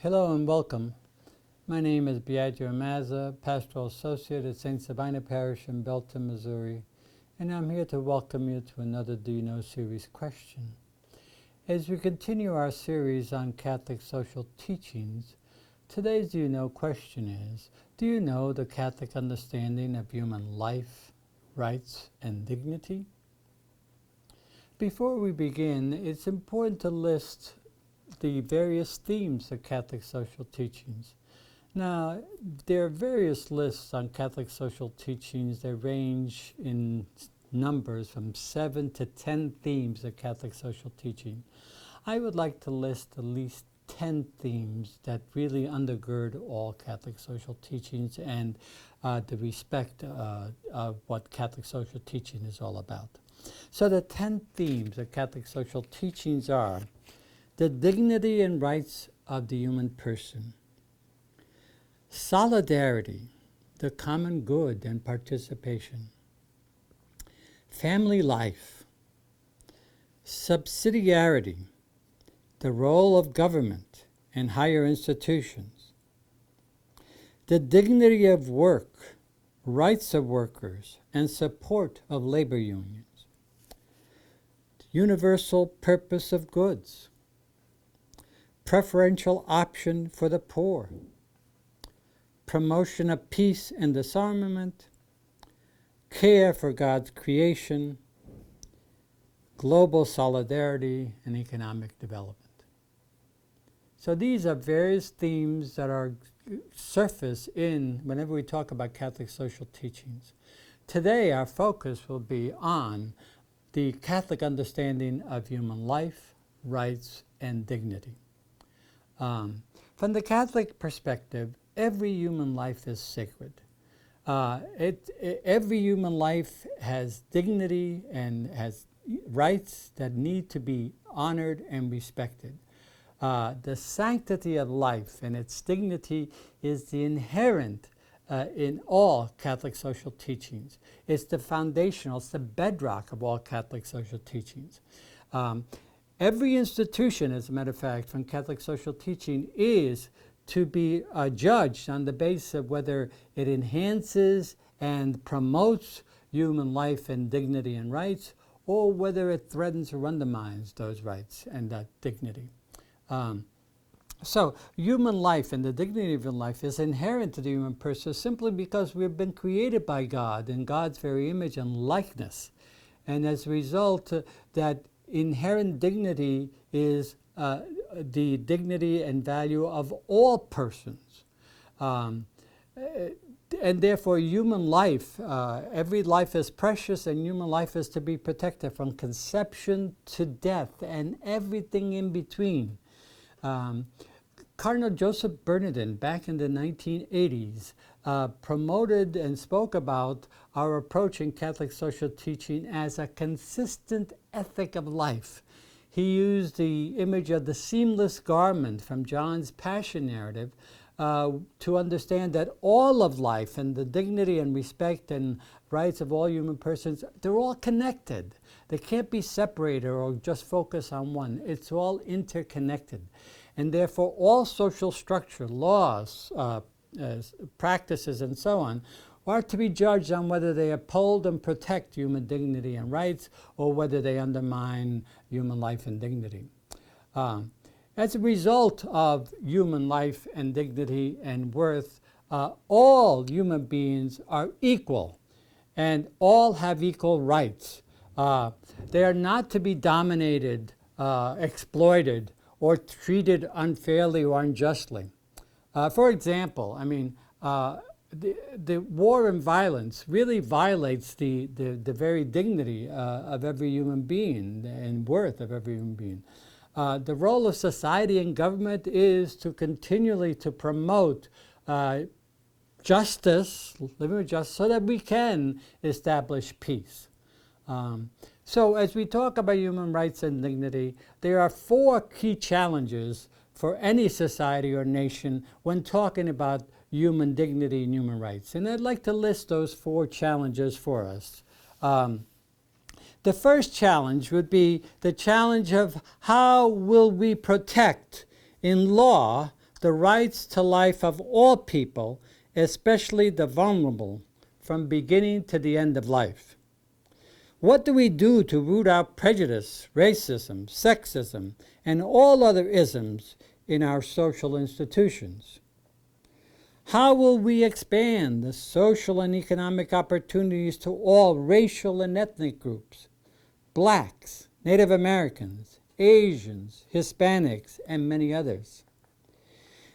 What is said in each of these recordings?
Hello and welcome. My name is Biagio Mazza, Pastoral Associate at St. Sabina Parish in Belton, Missouri, and I'm here to welcome you to another Do You Know series question. As we continue our series on Catholic social teachings, today's Do You Know question is, do you know the Catholic understanding of human life, rights, and dignity? Before we begin, it's important to list the various themes of Catholic social teachings. Now, there are various lists on Catholic social teachings that range in numbers from 7 to 10 themes of Catholic social teaching. I would like to list at least 10 themes that really undergird all Catholic social teachings and the respect of what Catholic social teaching is all about. So the 10 themes of Catholic social teachings are the dignity and rights of the human person, solidarity, the common good and participation, family life, subsidiarity, the role of government and higher institutions, the dignity of work, rights of workers, and support of labor unions, universal purpose of goods, preferential option for the poor, promotion of peace and disarmament, care for God's creation, global solidarity, and economic development. So these are various themes that are surface in whenever we talk about Catholic social teachings. Today our focus will be on the Catholic understanding of human life, rights, and dignity. From the Catholic perspective, every human life is sacred. Every human life has dignity and has rights that need to be honored and respected. The sanctity of life and its dignity is the inherent in all Catholic social teachings. It's the foundational, it's the bedrock of all Catholic social teachings. Every institution, as a matter of fact, from Catholic social teaching is to be judged on the basis of whether it enhances and promotes human life and dignity and rights, or whether it threatens or undermines those rights and that dignity. So human life and the dignity of human life is inherent to the human person simply because we've been created by God in God's very image and likeness. And as a result, that inherent dignity is the dignity and value of all persons. And therefore human life, every life is precious, and human life is to be protected from conception to death and everything in between. Cardinal Joseph Bernardin, back in the 1980s, promoted and spoke about our approach in Catholic social teaching as a consistent ethic of life. He used the image of the seamless garment from John's Passion narrative to understand that all of life and the dignity and respect and rights of all human persons, they're all connected. They can't be separated or just focus on one. It's all interconnected. And therefore all social structure, laws, practices, and so on, are to be judged on whether they uphold and protect human dignity and rights, or whether they undermine human life and dignity. As a result of human life and dignity and worth, all human beings are equal, and all have equal rights. They are not to be dominated, exploited, or treated unfairly or unjustly. For example, the war and violence really violates the very dignity of every human being and worth of every human being. The role of society and government is to continually to promote justice, living with justice, so that we can establish peace. So as we talk about human rights and dignity, there are 4 key challenges for any society or nation when talking about human dignity and human rights. And I'd like to list those 4 challenges for us. The first challenge would be the challenge of how will we protect in law the rights to life of all people, especially the vulnerable, from beginning to the end of life. What do we do to root out prejudice, racism, sexism, and all other isms in our social institutions? How will we expand the social and economic opportunities to all racial and ethnic groups, blacks, Native Americans, Asians, Hispanics, and many others?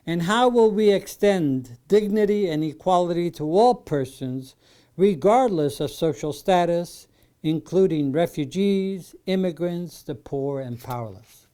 And how will we extend dignity and equality to all persons, regardless of social status, including refugees, immigrants, the poor, and powerless?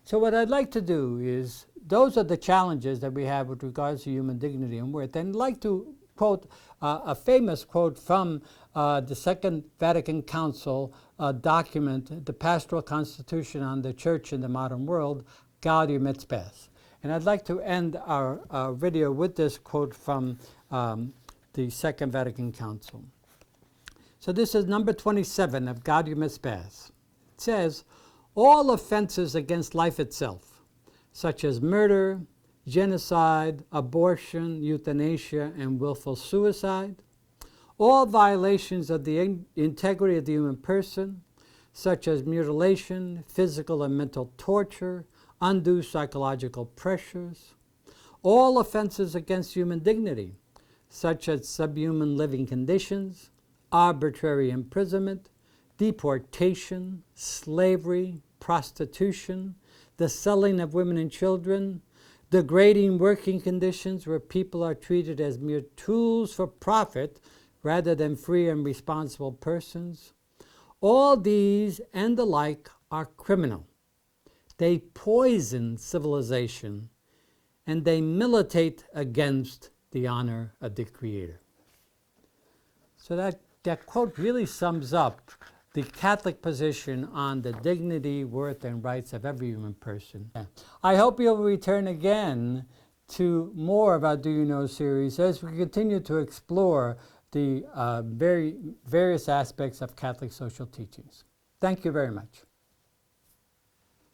So what I'd like to do is, those are the challenges that we have with regards to human dignity and worth. And I'd like to quote a famous quote from the Second Vatican Council document, the Pastoral Constitution on the Church in the Modern World, Gaudium et Spes. And I'd like to end our video with this quote from the Second Vatican Council. So this is number 27 of Gaudium et Spes. It says, all offenses against life itself, such as murder, genocide, abortion, euthanasia, and willful suicide, all violations of the integrity of the human person, such as mutilation, physical and mental torture, undue psychological pressures, all offenses against human dignity, such as subhuman living conditions, arbitrary imprisonment, deportation, slavery, prostitution, the selling of women and children, degrading working conditions where people are treated as mere tools for profit rather than free and responsible persons. All these and the like are criminal. They poison civilization, and they militate against the honor of the Creator. So that quote really sums up the Catholic position on the dignity, worth, and rights of every human person. I hope you'll return again to more of our Do You Know series as we continue to explore the various aspects of Catholic social teachings. Thank you very much.